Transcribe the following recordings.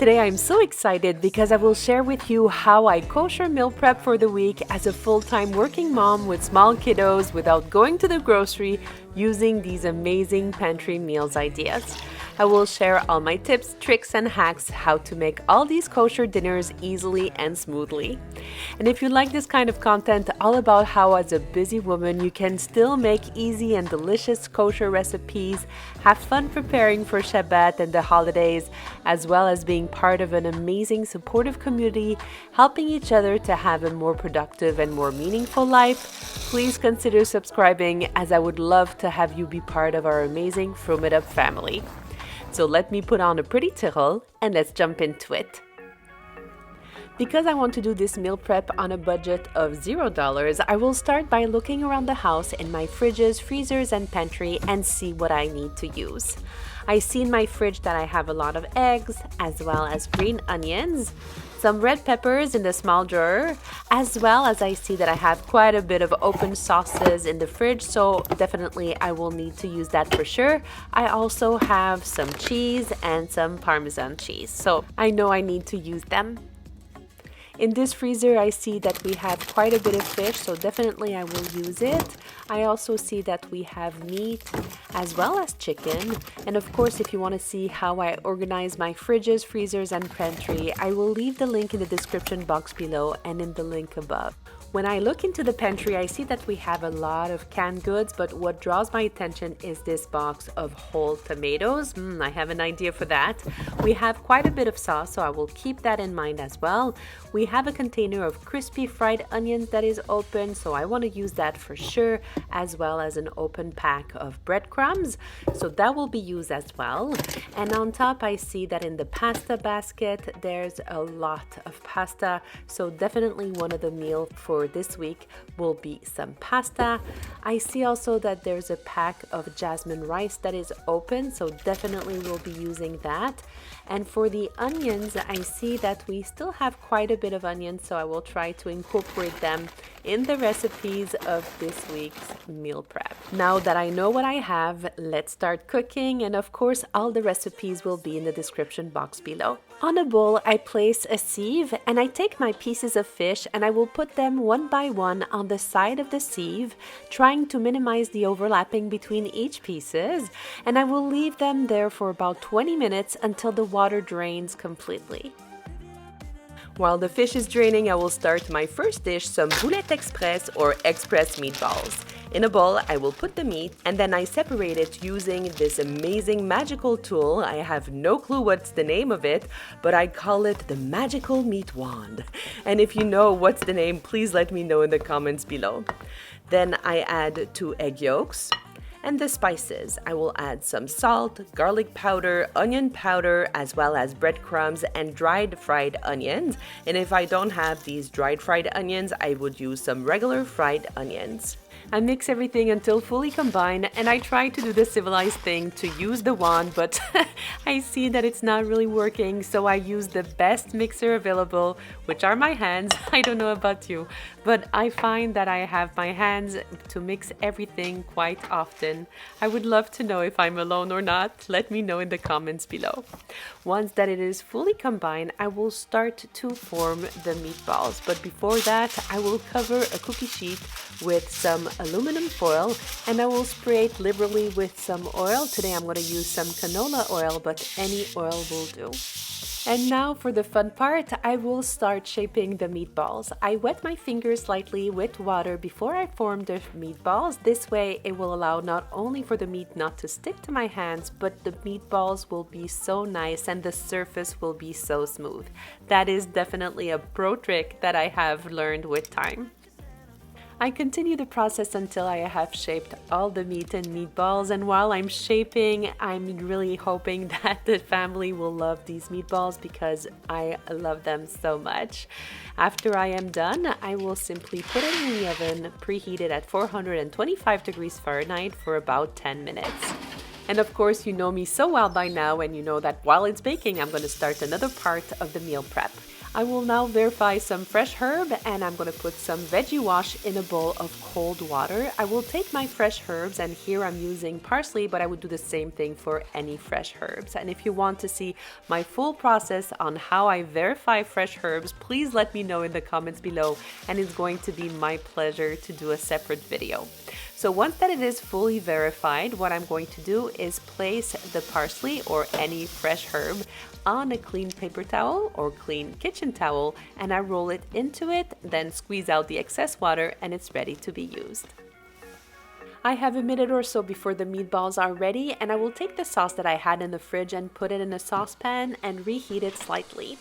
Today I'm so excited because I will share with you how I kosher meal prep for the week as a full-time working mom with small kiddos without going to the grocery using these amazing pantry meals ideas. I will share all my tips, tricks, and hacks how to make all these kosher dinners easily and smoothly. And if you like this kind of content all about how as a busy woman you can still make easy and delicious kosher recipes, have fun preparing for Shabbat and the holidays, as well as being part of an amazing supportive community, helping each other to have a more productive and more meaningful life, please consider subscribing as I would love to have you be part of our amazing Frum It Up family. So let me put on a pretty tirol and let's jump into it. Because I want to do this meal prep on a budget of $0, I will start by looking around the house in my fridges, freezers, and pantry and see what I need to use. I see in my fridge that I have a lot of eggs, as well as green onions, some red peppers in the small drawer, as well as I see that I have quite a bit of open sauces in the fridge, so definitely I will need to use that for sure. I also have some cheese and some Parmesan cheese, so I know I need to use them. In this freezer, I see that we have quite a bit of fish, so definitely I will use it. I also see that we have meat as well as chicken. And of course, if you want to see how I organize my fridges, freezers, and pantry, I will leave the link in the description box below and in the link above. When I look into the pantry, I see that we have a lot of canned goods, but what draws my attention is this box of whole tomatoes. I have an idea for that. We have quite a bit of sauce, so I will keep that in mind as well. We have a container of crispy fried onions that is open, so I want to use that for sure, as well as an open pack of breadcrumbs, so that will be used as well. And on top, I see that in the pasta basket, there's a lot of pasta, so definitely one of the meals for this week will be some pasta. I see also that there's a pack of jasmine rice that is open, so definitely we'll be using that. And for the onions, I see that we still have quite a bit of onions, so I will try to incorporate them in the recipes of this week's meal prep. Now that I know what I have, let's start cooking, and of course all the recipes will be in the description box below. On a bowl, I place a sieve and I take my pieces of fish and I will put them one by one on the side of the sieve, trying to minimize the overlapping between each pieces, and I will leave them there for about 20 minutes until the water drains completely. While the fish is draining, I will start my first dish, some boulettes express or express meatballs. In a bowl, I will put the meat and then I separate it using this amazing magical tool. I have no clue what's the name of it, but I call it the magical meat wand. And if you know what's the name, please let me know in the comments below. Then I add 2 egg yolks. And the spices, I will add some salt, garlic powder, onion powder, as well as breadcrumbs and dried fried onions. And if I don't have these dried fried onions, I would use some regular fried onions. I mix everything until fully combined, and I try to do the civilized thing to use the wand, but I see that it's not really working, so I use the best mixer available, which are my hands. I don't know about you, but I find that I have my hands to mix everything quite often. I would love to know if I'm alone or not. Let me know in the comments below. Once that it is fully combined, I will start to form the meatballs, but before that, I will cover a cookie sheet with some aluminum foil and I will spray it liberally with some oil. Today I'm going to use some canola oil, but any oil will do. And now for the fun part, I will start shaping the meatballs. I wet my fingers slightly with water before I form the meatballs. This way it will allow not only for the meat not to stick to my hands, but the meatballs will be so nice and the surface will be so smooth. That is definitely a pro trick that I have learned with time. I continue the process until I have shaped all the meat and meatballs, and while I'm shaping, I'm really hoping that the family will love these meatballs because I love them so much. After I am done, I will simply put it in the oven, preheated at 425 degrees Fahrenheit for about 10 minutes. And of course, you know me so well by now, and you know that while it's baking, I'm going to start another part of the meal prep. I will now verify some fresh herb, and I'm going to put some veggie wash in a bowl of cold water. I will take my fresh herbs, and here I'm using parsley, but I would do the same thing for any fresh herbs. And if you want to see my full process on how I verify fresh herbs, please let me know in the comments below, and it's going to be my pleasure to do a separate video. So once that it is fully verified, what I'm going to do is place the parsley or any fresh herb on a clean paper towel or clean kitchen towel, and I roll it into it, then squeeze out the excess water, and it's ready to be used. I have a minute or so before the meatballs are ready, and I will take the sauce that I had in the fridge and put it in a saucepan and reheat it slightly.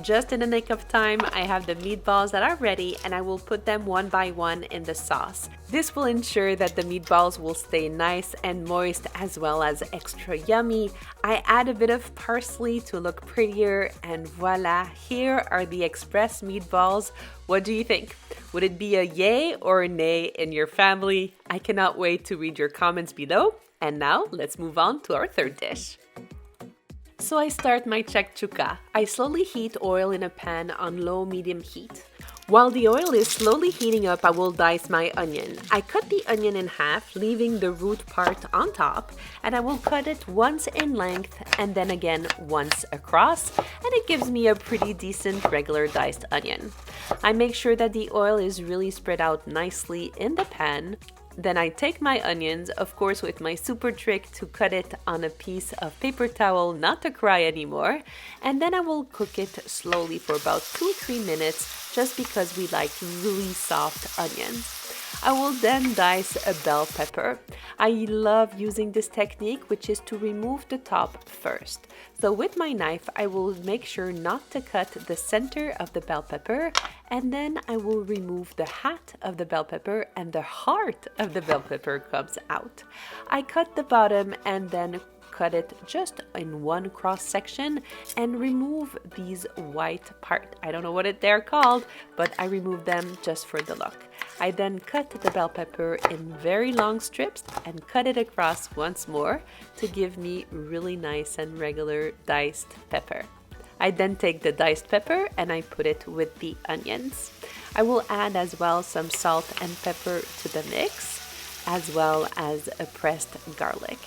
Just in the nick of time, I have the meatballs that are ready, and I will put them one by one in the sauce. This will ensure that the meatballs will stay nice and moist as well as extra yummy. I add a bit of parsley to look prettier, and voila, here are the express meatballs. What do you think? Would it be a yay or a nay in your family? I cannot wait to read your comments below. And now let's move on to our third dish. So I start my Shakshuka. I slowly heat oil in a pan on low-medium heat. While the oil is slowly heating up, I will dice my onion. I cut the onion in half, leaving the root part on top, and I will cut it once in length and then again once across, and it gives me a pretty decent regular diced onion. I make sure that the oil is really spread out nicely in the pan. Then I take my onions, of course with my super trick to cut it on a piece of paper towel not to cry anymore, and then I will cook it slowly for about 2-3 minutes just because we like really soft onions. I will then dice a bell pepper. I love using this technique, which is to remove the top first. So with my knife, I will make sure not to cut the center of the bell pepper, and then I will remove the hat of the bell pepper, and the heart of the bell pepper comes out. I cut the bottom and then cut it just in one cross section and remove these white part. I don't know what they're called, but I remove them just for the look. I then cut the bell pepper in very long strips and cut it across once more to give me really nice and regular diced pepper. I then take the diced pepper and I put it with the onions. I will add as well some salt and pepper to the mix, as well as a pressed garlic.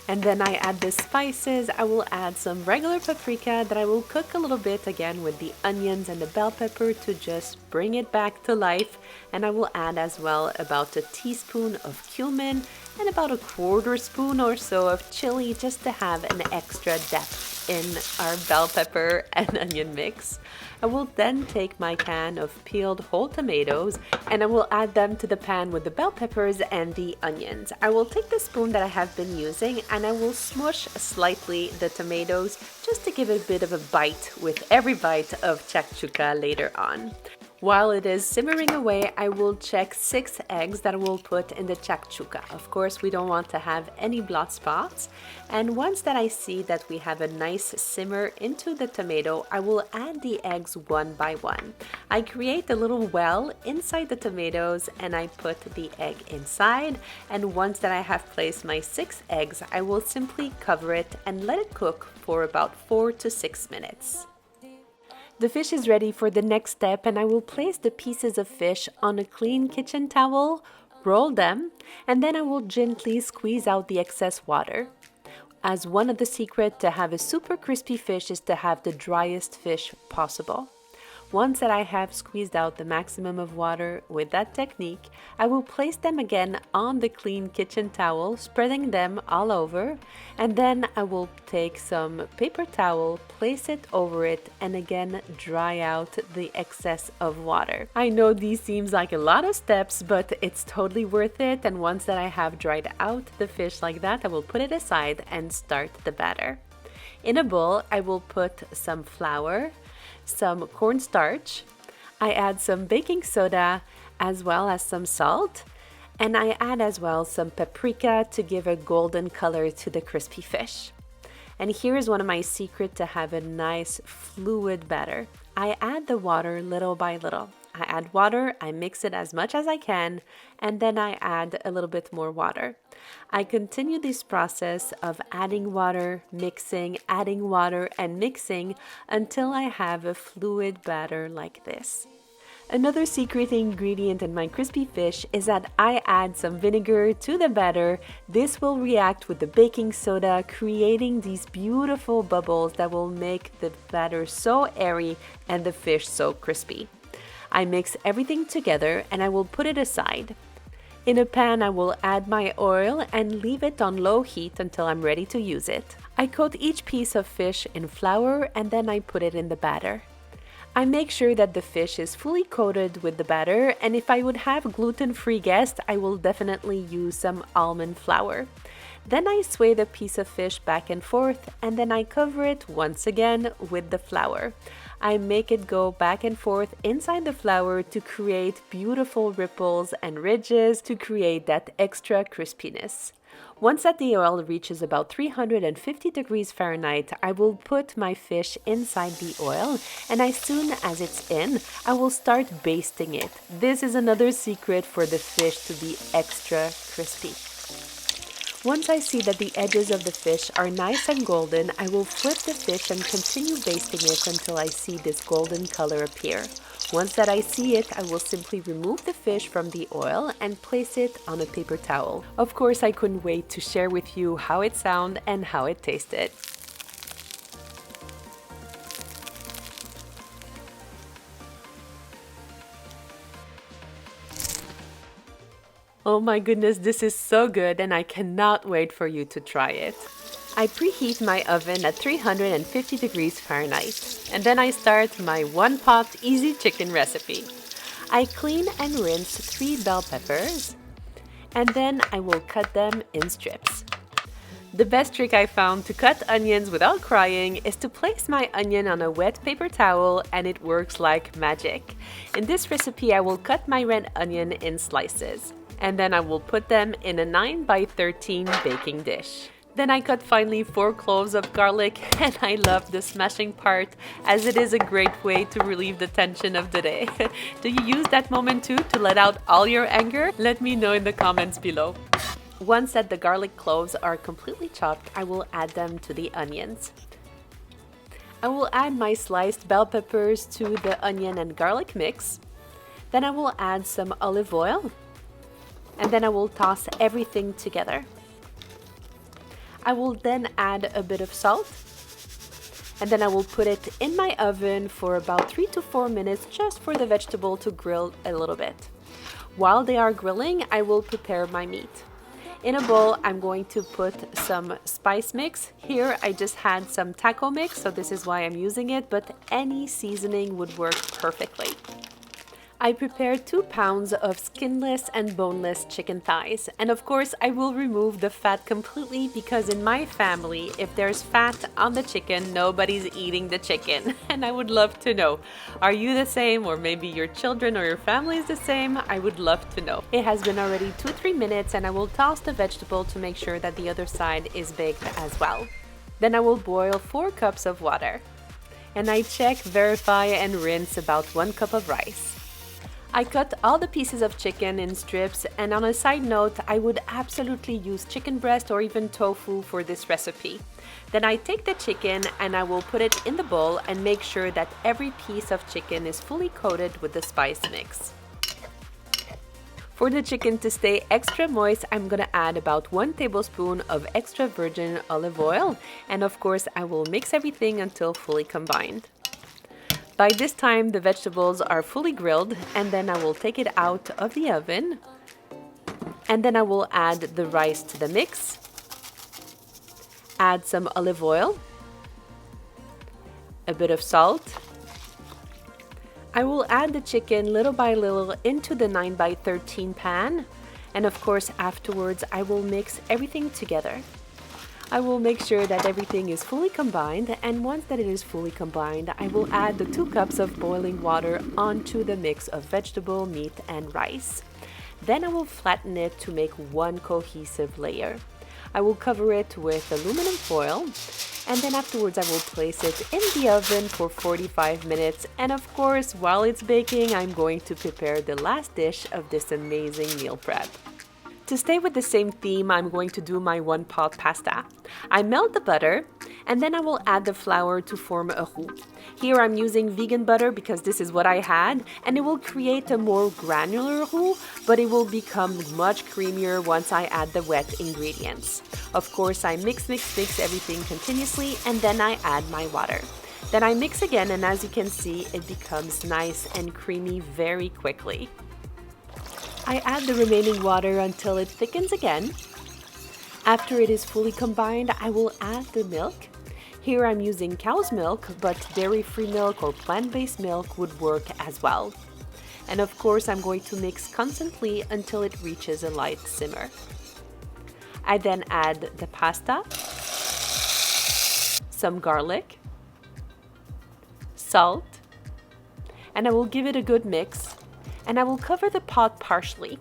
And then I add the spices. I will add some regular paprika that I will cook a little bit again with the onions and the bell pepper to just bring it back to life. And I will add as well about a teaspoon of cumin and about a 1/4 spoon or so of chili just to have an extra depth in our bell pepper and onion mix. I will then take my can of peeled whole tomatoes and I will add them to the pan with the bell peppers and the onions. I will take the spoon that I have been using and I will smush slightly the tomatoes just to give it a bit of a bite with every bite of Shakshuka later on. While it is simmering away, I will check 6 eggs that I will put in the Shakshuka. Of course, we don't want to have any blood spots. And once that I see that we have a nice simmer into the tomato, I will add the eggs one by one. I create a little well inside the tomatoes and I put the egg inside. And once that I have placed my 6 eggs, I will simply cover it and let it cook for about 4 to 6 minutes. The fish is ready for the next step, and I will place the pieces of fish on a clean kitchen towel, roll them, and then I will gently squeeze out the excess water. As one of the secrets to have a super crispy fish is to have the driest fish possible. Once that I have squeezed out the maximum of water with that technique, I will place them again on the clean kitchen towel, spreading them all over, and then I will take some paper towel, place it over it, and again dry out the excess of water. I know these seems like a lot of steps, but it's totally worth it, and once that I have dried out the fish like that, I will put it aside and start the batter. In a bowl, I will put some flour, some cornstarch, I add some baking soda as well as some salt, and I add as well some paprika to give a golden color to the crispy fish. And here is one of my secrets to have a nice fluid batter. I add the water little by little. I add water, I mix it as much as I can, and then I add a little bit more water. I continue this process of adding water, mixing, adding water, and mixing until I have a fluid batter like this. Another secret ingredient in my crispy fish is that I add some vinegar to the batter. This will react with the baking soda, creating these beautiful bubbles that will make the batter so airy and the fish so crispy. I mix everything together and I will put it aside. In a pan, I will add my oil and leave it on low heat until I'm ready to use it. I coat each piece of fish in flour and then I put it in the batter. I make sure that the fish is fully coated with the batter, and if I would have gluten-free guests, I will definitely use some almond flour. Then I sway the piece of fish back and forth, and then I cover it once again with the flour. I make it go back and forth inside the flour to create beautiful ripples and ridges to create that extra crispiness. Once that the oil reaches about 350 degrees Fahrenheit, I will put my fish inside the oil, and as soon as it's in, I will start basting it. This is another secret for the fish to be extra crispy. Once I see that the edges of the fish are nice and golden, I will flip the fish and continue basting it until I see this golden color appear. Once that I see it, I will simply remove the fish from the oil and place it on a paper towel. Of course, I couldn't wait to share with you how it sounded and how it tasted. Oh my goodness, this is so good and I cannot wait for you to try it. I preheat my oven at 350 degrees Fahrenheit, and then I start my one-pot easy chicken recipe. I clean and rinse 3 bell peppers, and then I will cut them in strips. The best trick I found to cut onions without crying is to place my onion on a wet paper towel, and it works like magic. In this recipe, I will cut my red onion in slices, and then I will put them in a 9 by 13 baking dish. Then I cut finely 4 cloves of garlic, and I love the smashing part as it is a great way to relieve the tension of the day. Do you use that moment too to let out all your anger? Let me know in the comments below. Once that the garlic cloves are completely chopped, I will add them to the onions. I will add my sliced bell peppers to the onion and garlic mix. Then I will add some olive oil, and then I will toss everything together. I will then add a bit of salt, and then I will put it in my oven for about 3 to 4 minutes just for the vegetable to grill a little bit. While they are grilling, I will prepare my meat. In a bowl, I'm going to put some spice mix. Here I just had some taco mix, so this is why I'm using it, but any seasoning would work perfectly. I prepared 2 pounds of skinless and boneless chicken thighs, and of course I will remove the fat completely because in my family, if there's fat on the chicken, nobody's eating the chicken. And I would love to know, are you the same, or maybe your children or your family is the same? I would love to know. It has been already 2-3 minutes, and I will toss the vegetable to make sure that the other side is baked as well. Then I will boil 4 cups of water, and I check, verify, and rinse about 1 cup of rice. I cut all the pieces of chicken in strips, and on a side note, I would absolutely use chicken breast or even tofu for this recipe. Then I take the chicken and I will put it in the bowl and make sure that every piece of chicken is fully coated with the spice mix. For the chicken to stay extra moist, I'm gonna add about 1 tablespoon of extra virgin olive oil, and of course I will mix everything until fully combined. By this time, the vegetables are fully grilled, and then I will take it out of the oven, and then I will add the rice to the mix, add some olive oil, a bit of salt. I will add the chicken little by little into the 9 by 13 pan, and of course afterwards I will mix everything together. I will make sure that everything is fully combined, and once that it is fully combined, I will add the 2 cups of boiling water onto the mix of vegetable, meat, and rice. Then I will flatten it to make one cohesive layer. I will cover it with aluminum foil, and then afterwards I will place it in the oven for 45 minutes. And of course, while it's baking, I'm going to prepare the last dish of this amazing meal prep. To stay with the same theme, I'm going to do my one-pot pasta. I melt the butter, and then I will add the flour to form a roux. Here I'm using vegan butter because this is what I had, and it will create a more granular roux, but it will become much creamier once I add the wet ingredients. Of course, I mix everything continuously, and then I add my water. Then I mix again, and as you can see, it becomes nice and creamy very quickly. I add the remaining water until it thickens again. After it is fully combined, I will add the milk. Here I'm using cow's milk, but dairy-free milk or plant-based milk would work as well. And of course, I'm going to mix constantly until it reaches a light simmer. I then add the pasta, some garlic, salt, and I will give it a good mix. And I will cover the pot partially.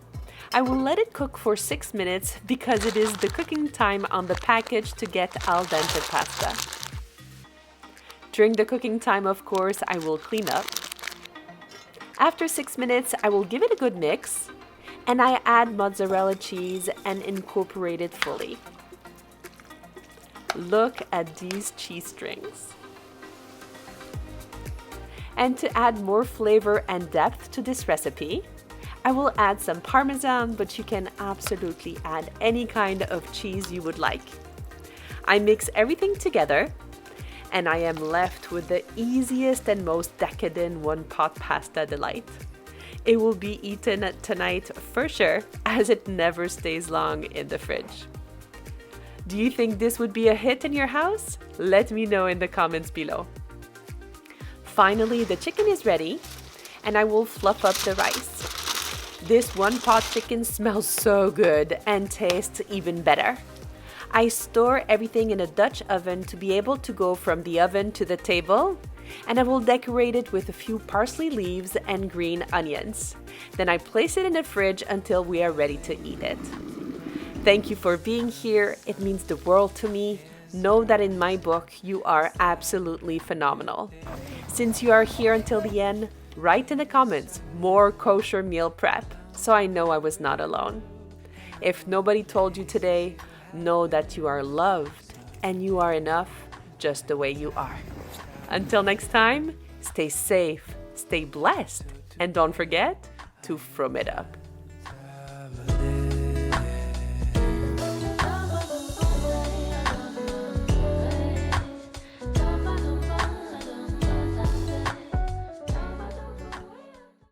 I will let it cook for 6 minutes because it is the cooking time on the package to get al dente pasta. During the cooking time, of course, I will clean up. After 6 minutes, I will give it a good mix, and I add mozzarella cheese and incorporate it fully. Look at these cheese strings. And to add more flavor and depth to this recipe, I will add some Parmesan, but you can absolutely add any kind of cheese you would like. I mix everything together, and I am left with the easiest and most decadent one-pot pasta delight. It will be eaten tonight for sure, as it never stays long in the fridge. Do you think this would be a hit in your house? Let me know in the comments below. Finally, the chicken is ready, and I will fluff up the rice. This one-pot chicken smells so good and tastes even better. I store everything in a Dutch oven to be able to go from the oven to the table, and I will decorate it with a few parsley leaves and green onions. Then I place it in the fridge until we are ready to eat it. Thank you for being here. It means the world to me. Know that in my book, you are absolutely phenomenal. Since you are here until the end, write in the comments more kosher meal prep, so I know I was not alone. If nobody told you today, know that you are loved and you are enough just the way you are. Until next time, stay safe, stay blessed, and don't forget to frum it up.